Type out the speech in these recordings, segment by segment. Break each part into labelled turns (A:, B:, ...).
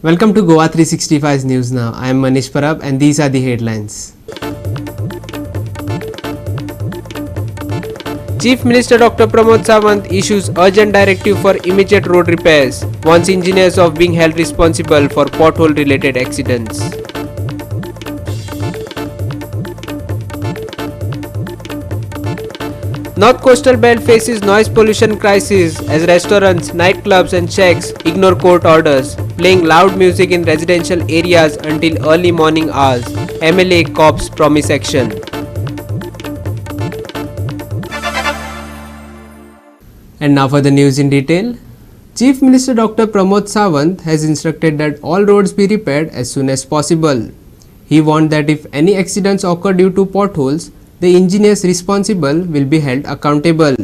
A: Welcome to Goa 365's News Now. I am Manish Parab and these are the headlines. Chief Minister Dr. Pramod Sawant issues urgent directive for immediate road repairs, warns engineers of being held responsible for pothole related accidents. North Coastal Belt faces noise pollution crisis as restaurants, nightclubs and shacks ignore court orders, playing loud music in residential areas until early morning hours. MLA cops promise action. And now for the news in detail. Chief Minister Dr. Pramod Sawant has instructed that all roads be repaired as soon as possible. He warned that if any accidents occur due to potholes, the engineers responsible will be held accountable.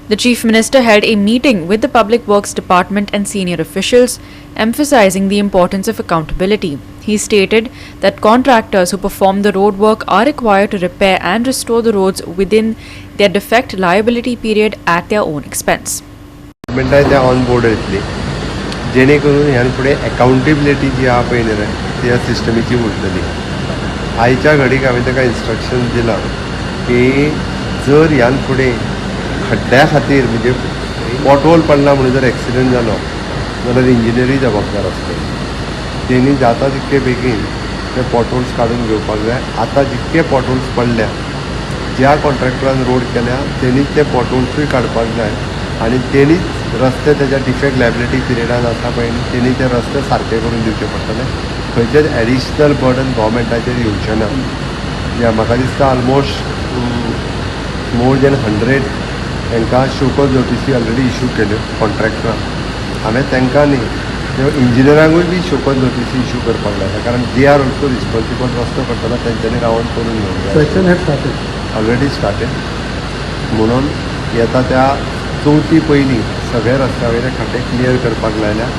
B: The Chief Minister held a meeting with the Public Works Department and senior officials, emphasizing the importance of accountability. He stated that contractors who perform the road work are required to repair and restore the roads within their defect liability period at their own expense.
C: On board येतली जेणेकरून ह्यान फुडें accountability जी आहा पळय न्ही ती ह्या सिस्टमीची उरतली. आयच्या घडीक हांवें ताका इन्स्ट्रक्शन दिलां की जर ह्यान फुडें खड्ड्या खातीर म्हणजे पॉटहोल पडला म्हणून जर एक्सिडंट जालो जाल्यार इंजिनियरूय जबाबदार आसतली. तेणी जाता तितके बेगीन ते पॉटहोल्स काडून घेवपाक जाय. आतां जितके पॉटहोल्स पडल्या ज्या कॉन्ट्रॅक्टरान रोड केल्या तेणीच ते पॉटहोल्सूय काडपाक जाय आनी तेणीच रस्ते तेज्या डिफेक्ट लायबिलिटी पिरियडान आसा पळय तेणी ते रस्ते सारके करून दिवचे पडटले. खंयचेच एडिशनल बर्डन गव्हर्मेंटाचेर येवचें ना. या म्हाका दिसता ऑलमोस्ट मोर दॅन 100 तांकां शोकॉज नोटिसी ऑलरेडी इशू केल्यो कॉन्ट्रॅक्टरांक. हांवें तांकां न्ही ते इंजिनियरांकूय बी शोकॉज नोटिसी इशू करपाक लायला कारण दे आर ऑल्सो रिस्पॉन्सिबल रस्तो करतना तेंच्यांनी रावन करून घेवंक जाय. ऑलरेडी स्टार्टेड म्हणून येता त्या चवथी पयलीं सगळे रस्त्या वयले खड्डे क्लियर करपाक लायल्या.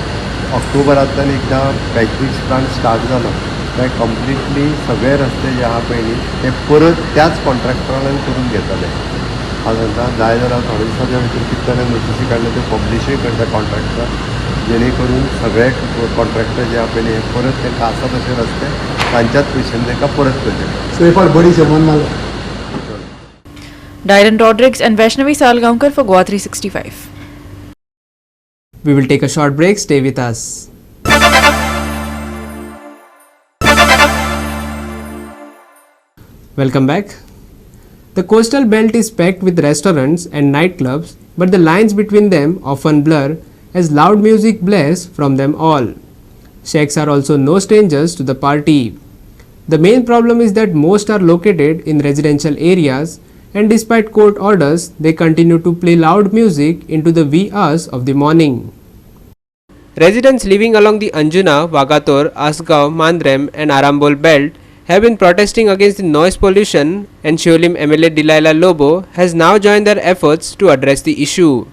C: ऑक्टोबरांतल्यान एकदां पॅचवीक प्लान स्टार्ट जालो काय कंप्लिटली सगळे रस्ते जे आहा पळय न्ही ते परत त्याच कॉन्ट्रॅक्टरान करून घेतले. हांव सांगता जाय जाल्यार थोडे दिसाच्या भितर कितें जाल्यार नोटिसी काडले ते पब्लिशूय करता कॉन्ट्रॅक्टर जेणे करून सगळे कॉन्ट्रॅक्टर जे आहा पळय न्ही परत तांकां आसा तशे रस्ते तांच्याच पयशांनी तांकां परत करचे.
D: बड़ी समन माल
B: Dylan Rodrigues and Vaishnavi Salgaonkar for Goa 365.
A: We will take a short break. Stay with us. Welcome back. The coastal belt is packed with restaurants and nightclubs, but the lines between them often blur as loud music blares from them all. Shacks are also no strangers to the party. The main problem is that most are located in residential areas, and despite court orders, they continue to play loud music into the wee hours of the morning. Residents living along the Anjuna, Vagator, Asgaon, Mandrem and Arambol belt have been protesting against the noise pollution, and Shiolim MLA Delilah Lobo has now joined their efforts to address the issue.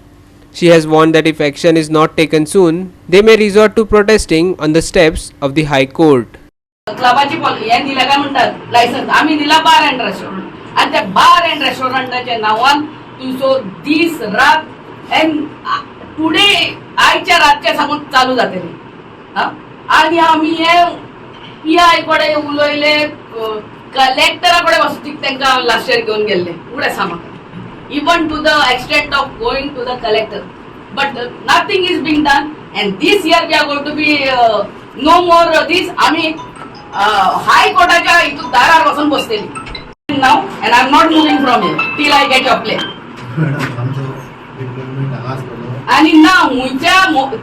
A: She has warned that if action is not taken soon, they may resort to protesting on the steps of the High Court.
E: क्लबाची हे दिला काय म्हणतात licence आम्ही दिला bar and restaurant आणि त्या bar and रेस्टॉरंटाच्या नावान तुझो दीस रात अँड टुडे आयच्या रातच्या सांगून चालू जातली. आणि आम्ही हे PI कडे उलयले कलेक्टरा कडे वचून तांकां लास्ट इयर घेवन गेल्ले उडे सामान even to the extent of going to the collector but nothing is being done and this year we are going to be no more these. आम्ही हाय कोर्टाच्या हितून दारार वचून बसलेली now and I'm not moving from here till I get your plane. आणि ना हुंयच्या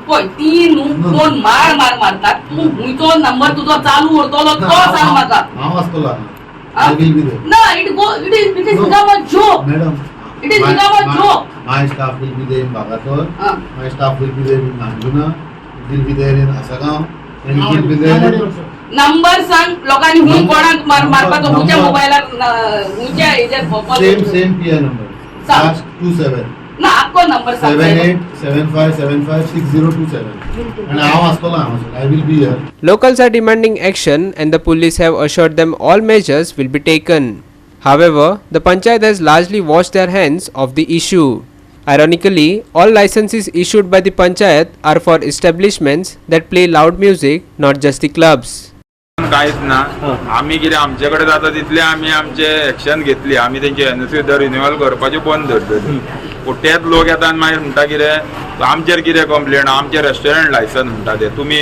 E: पळय ती दोन मारतात तू हुंयचो नंबर तुजो चालू उरतलो तो सांग म्हाका.
D: हांव आसतलो
E: ना it is become a joke.
D: Madam,
E: it is become a joke.
D: My staff will be there in Bagator. My staff will be there in Anjuna. It will be there in Asagaon. And it will be there in
E: number सांग लोकांनी हुंय कोणाक मारपाचो हुंयच्या मोबायलार हुंयच्या हेजेर
D: same PI number.
E: सांग
D: 27.
E: ना आक्को number सांग
D: 7875756027. And हांव आसतलो I will be here.
A: Locals are demanding action and the police have assured them all measures will be taken. However, the Panchayat has largely washed their hands of the issue. Ironically, all licenses issued by the Panchayat are for establishments that play loud music, not just the clubs.
F: काहीच ना आम्ही कितें आमचे कडेन जाता तितले आमी आमचे action घेतली आमी तेंचे एनओसी रिन्युअल करपाचे बंद धरतली पूण तेच लोक येता आनी मागीर म्हणटा कितें आमचेर कितें कंप्लेन आमचे रेस्टॉरंट लायसन म्हणटा ते तुमी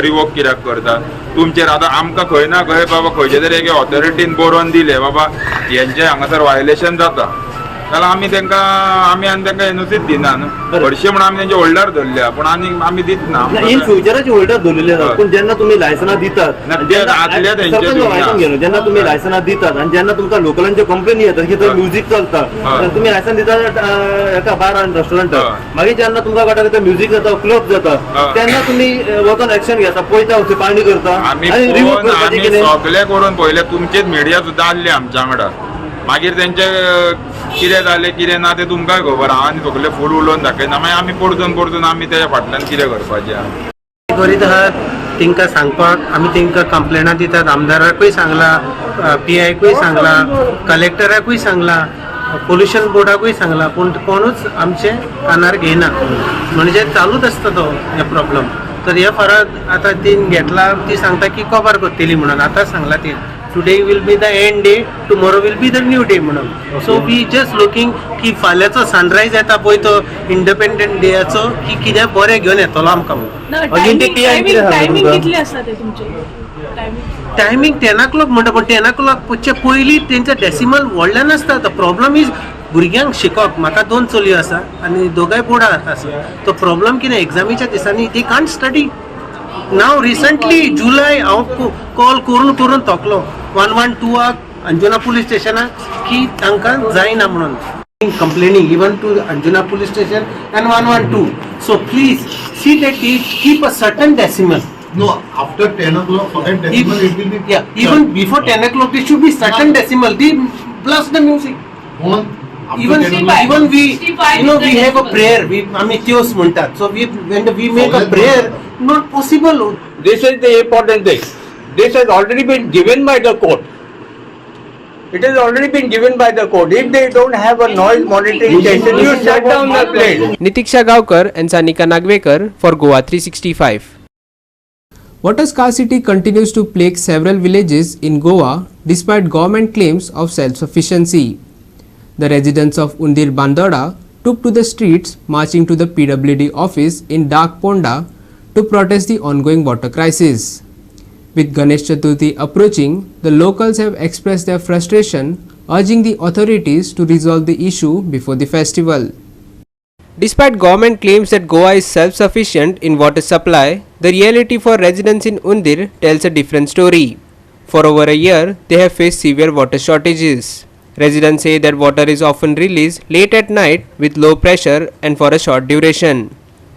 F: रिवोक कित्याक करता तुमचेर आतां आमकां खंय ना खंय बाबा खंयचे तरी एक ऑथॉरिटीन बरोवन दिले बाबा हेंचे हांगासर वायलेशन जाता जाल्यार आमी आनी तांकां एनओसीच दिना न्हू हरशीं म्हणून आमी तेंचे होल्डर धरल्या पूण आमी दितना
G: इन फ्युचराचे होल्डर दवरलेले आसात पूण जेन्ना तुमी लायसनां दितात जेन्ना तुमी लायसनां दितात आनी जेन्ना तुमकां लोकलांच्यो कंप्लेनी येतात की थंय म्युझीक चलता तुमी लायसन दितात एका बार आनी रेस्टॉरंटाक मागीर जेन्ना तुमकां कळटा की म्युझीक जाता क्लब जाता तेन्ना तुमी वचून एक्शन घेता पळयता पाणी करता आनी रिवोक करपाचें कितें
F: सगळे करून पयले तुमचेच मिडिया सुद्दां आसली आमच्या वांगडा मागीर तेंचे कितें जालें कितें ना तें तुमकांय खबर आहा आनी सगळे फूल उलोवन दाखयना मागीर आमी परतून आमी तेच्या फाटल्यान कितें करपाचें
H: करीत आहात तांकां सांगपाक आमी तांकां कंप्लेनां दितात आमदाराकूय सांगला PIकूय सांगला कलेक्टराकूय सांगला पोल्युशन बोर्डाकूय सांगला पूण कोणूच आमचे कानार घेयना म्हणजे चालूच आसता तो हे प्रॉब्लम तर हे फरक आतां तीन घेतला ती सांगता की कवर करतली म्हणून आतां सांगला ती today will be the end day tomorrow will be the new day म्हणून सो वी जस्ट लुकींग की फाल्यांचो सनरायज येता पळय तो इंडिपेंडंट डेयाचो की कितें बरें घेवन येतलो आमकां टायमींग 10 o'clock म्हणटा पण 10 o'clock चे पयलीं तेंचे डेसिमल व्हडल्यान आसता द प्रॉब्लम इज भुरग्यांक शिकोवप म्हाका 2 चलयो आसा आनी दोगांय बोर्डार आसा तो प्रॉब्लम कितें एग्जामीच्या दिसांनी they can't study now recently July हांव कॉल करून थकलो 112 अंजुना पुलीस स्टेशनाक की तांकां जायना म्हणून complaining even to Anjuna police station and 112 so please see that keep a certain decimal
D: No, after 10 o'clock, forget decimal, it will be...
H: Yeah, even before 10 o'clock, there should be certain decimal, plus the music.
D: On,
H: Even we, you know, we have a prayer, आम्ही त्योस म्हणतात. So when we make a prayer, not possible.
I: This is the important thing. This has already been given by the court. It has already been given by the court. If they don't have a noise monitoring station, you shut down the place.
A: Nitiksha Gavkar and Sanika Nagvekar for Goa 365. Water scarcity continues to plague several villages in Goa despite government claims of self-sufficiency. The residents of Undir Bandoda took to the streets marching to the PWD office in Dak Ponda to protest the ongoing water crisis. With Ganesh Chaturthi approaching, the locals have expressed their frustration, urging the authorities to resolve the issue before the festival. Despite government claims that Goa is self-sufficient in water supply, the reality for residents in Undir tells a different story. For over a year, they have faced severe water shortages. Residents say that water is often released late at night with low pressure and for a short duration.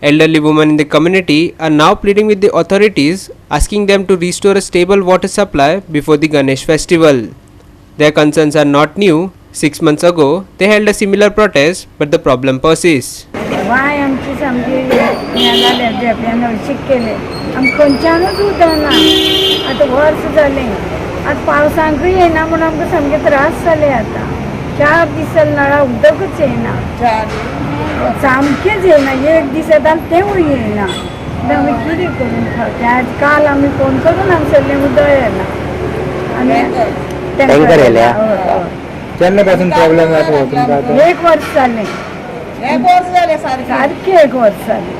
A: Elderly women in the community are now pleading with the authorities, asking them to restore a stable water supply before the Ganesh festival. Their concerns are not new. 6 months ago, they held a similar protest, but the problem persists.
J: बाय आमची सामकी जाले झेपल्यान हळशीक केले आमी खंयच्यानूच उदक ना आतां वर्स जालें आतां पावसांकूय येना म्हणून आमकां सामके त्रास जाले आतां 4 दीस जाले नळा उदकच येना सामकेंच येना एक दीस येता तेंवूय येना आमी कितें करून खावचें आज काल आमी फोन करून हांगसरलें उदक येना आनी टँकर येयल्या
I: केन्ना पासून प्रॉब्लेम जाता तुमकां
J: 1 वर्स जालें सारखे 1 वर्स जालें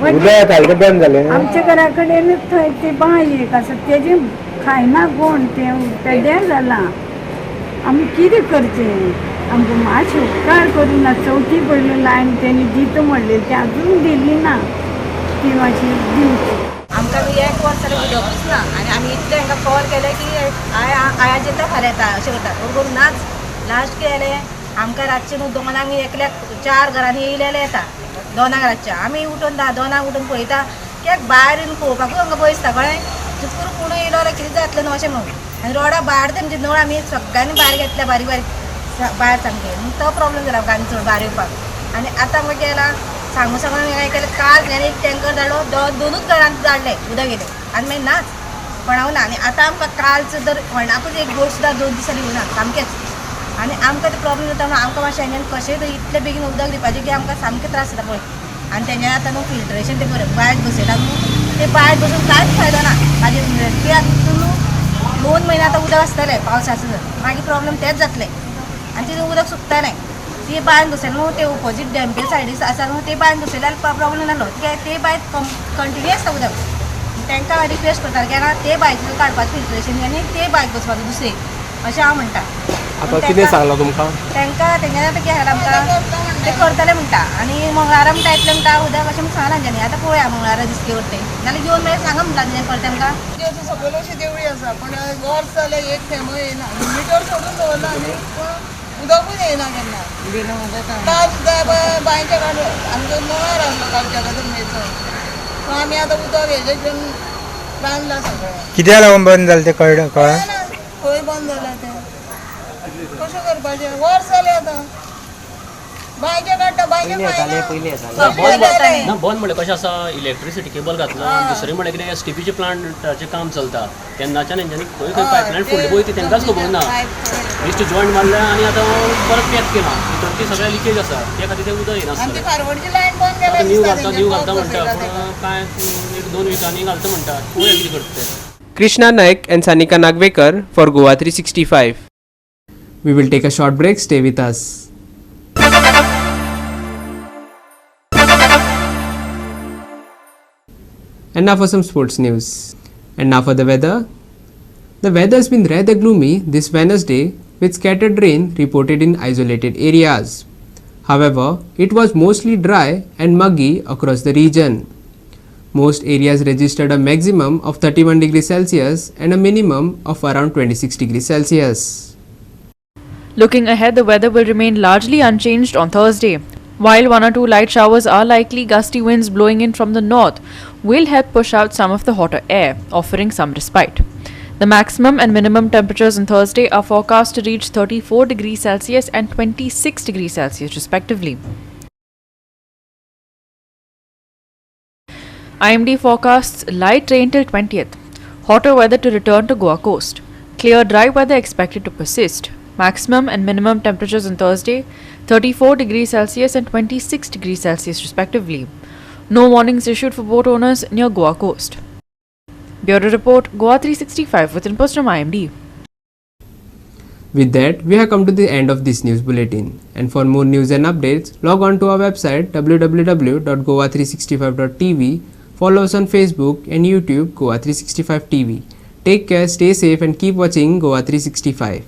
I: उदक सारकें बंद जालें
J: आमच्या घरा कडेनूच थंय ती बांय एक आसा तेजे खायना कोण तें पेड्यार जाला आमी कितें करचें आमकां मातशें उपकार करून ना चवथी पयली लायन तेणी दिता म्हणलें तें आजून दिली ना ती मातशी दिवची
K: आमकां 1 वर्स जालें उदकूच ना आनी आमी इतलें हांकां कॉल केलें की आयाज येता फाल्यां येता अशें करता बरोबर नाच लास्ट कितें जालें आमकां रातचें न्हू 2 एकल्याक 4 घरांनी येयलेले येता 2 रातचे आमी उठून 2 उठून पळयता कित्याक भायर येवन पळोवपाकूय हांगा बसता कळ्ळें चितून कोणूय येयलो जाल्यार कितें जातलें न्हू अशें म्हणून आनी रोडा भायर तेंचे नळ आमी सगळ्यांनी भायर घेतल्या बारीक बारीक भायर सामकें म्हणून तो प्रॉब्लेम जाला आमकां आनी चड भायर येवपाक आनी आतां आमकां केलां सांगू हें केलें काल हांवें एक टँकर धाडलो 2 घरांत धाडलें उदक येयलें आनी मागीर नाच कोणाक ना आनी आतां आमकां कालचो जर व्हडणाकूच एक गोट सुद्दां 2 दिसांनी येवना सामकेंच आनी आमकां ते प्रॉब्लेम जाता म्हणून आमकां मातशें हांगेन कशेंय तरी इतले बेगीन उदक दिवपाचें की आमकां सामकें त्रास जाता पळय. आनी तेंच्या आतां न्हू फिल्ट्रेशन ते बायट बसयला न्हू ते बायट बसून कांयच फायदो ना. मागीर कित्याक न्हू 2 म्हयने आतां उदक आसतलें पावसाचें मागीर प्रॉब्लेम तेच जातलें आनी तितून उदक सुकतलें. ती बांयन बसयलें न्हू ते ऑपोजीट डॅम्पे सायडीस आसा न्हू ते बांयन बसयल्यार प्रॉब्लेम जालो कित्याक ते बांयत कंटिन्यू आसता उदक. तांकां हांव रिक्वेस्ट करता की ते बांयत काडपाचें फिल्ट्रेशन आनी ते बांयत बसपाचें दुसरी अशें हांव म्हणटा.
A: आतां कितें सांगलां तुमकां?
K: तांकां तेंच्यानी आतां कितें सांगलां आमकां ते करतले म्हणटा आनी मंगळारा म्हणटा येतले म्हणटा उदक अशें म्हणून सांगलां तेंच्यांनी. आतां पळोवया मंगळारा दिसते उरते जाल्यार घेवन मागीर सांगा म्हणटा तेंच्यानी परत तांकां.
J: सकयल अशी देवळी आसा पण वर्स जाल्यार एक थेंब येयना मिटर सोडून दवरला आनी उदकूच येयना केन्ना. काल सुद्दां बांयच्या काड आमचो मंगळार आसलो कालच्या धर्मेचो सो आमी आतां उदक हेजे घेवन रांदलां सगळें.
L: कित्याक लागून बंद जालें तें कळ्ळें का?
J: खंय बंद जालां तें कशें करपाचें वर्स जालें आतां बांयचे काडटा बांयचे
M: बंद म्हणल्यार कशें आसा इलेक्ट्रिसिटी केबल घातला दुसरें म्हणल्यार कितें STPचे प्लांटाचें काम चलता तेन्नाच्यान हेंच्यांनी खंय खंय पायपलायन फोडली पळय ती तेंकांच खबर ना. बेश्ट जॉयंट मारल्या आनी आतां परत पॅक केलां भितर ती सगळें लिकेज आसा त्या खातीर तें उदक येना आसतलें. न्यू घालता म्हणटा पूण कांय 1-2 विकांनी घालता म्हणटा पळोवया कितें करता तें.
A: Krishna Naik and Sanika Nagvekar for Goa 365. We will take a short break. Stay with us. And now for some sports news. And now for the weather. The weather has been rather gloomy this Wednesday with scattered rain reported in isolated areas. However, it was mostly dry and muggy across the region. Most areas registered a maximum of 31 degrees Celsius and a minimum of around 26 degrees Celsius.
B: Looking ahead, the weather will remain largely unchanged on Thursday. While 1 or 2 light showers are likely, gusty winds blowing in from the north will help push out some of the hotter air, offering some respite. The maximum and minimum temperatures on Thursday are forecast to reach 34 degrees Celsius and 26 degrees Celsius respectively. IMD forecasts light rain till 20th. Hotter weather to return to Goa coast. Clear dry weather expected to persist. Maximum and minimum temperatures on Thursday 34 degrees Celsius and 26 degrees Celsius respectively. No warnings issued for boat owners near Goa coast. Bureau Report, Goa 365 with inputs from IMD.
A: With that, we have come to the end of this news bulletin. And for more news and updates, log on to our website www.goa365.tv. Follow us on Facebook and YouTube Goa 365 TV. Take care, stay safe and keep watching Goa 365.